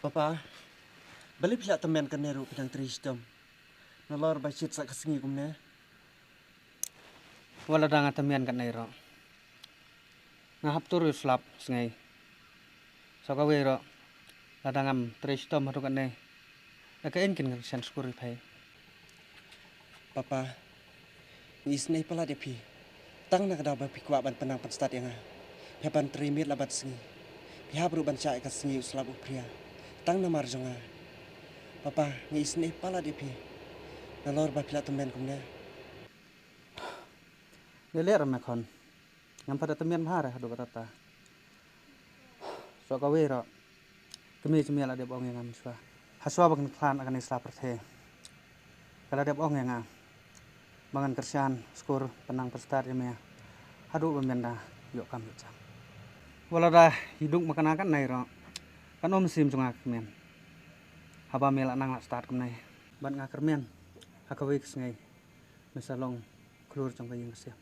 Papa, balik pila temen kan neru pinang tristom. Nalor bacit sak kesengi kumne. Wala da nga tamian kat nairo. Nga haptur yu slap sengai. So ka wero. Lada ngam tristom hatu kat ne. Naka inkin ngan sen skuri pai. Papa, isnei pala depi. Tang nak daw bapi kwa ban penang pan stat yang Hepan trimit labat sengi. Piha bru ban cai ka sengi uslap upria. Tang na marjonga. Papa, ni isnei pala depi. Nalor ba pila temen kumne. Lele ram kon. Ngam pada tamian mahara hadu kata. So ka wero. Kami cemia la dep ong yang ngam swa. Haswa bakan klan akan isla perthe. Kala dep ong yang ngam. Bangan kersian skur penang perstar ya hadu bemenda yok kam cam. Wala da hidung makan akan nairo. Kan om sim cungak men. Haba mela nang la start kum nai. Ban ngaker men. Hakawi kesengai. Misalong klur cang kayeng kesia.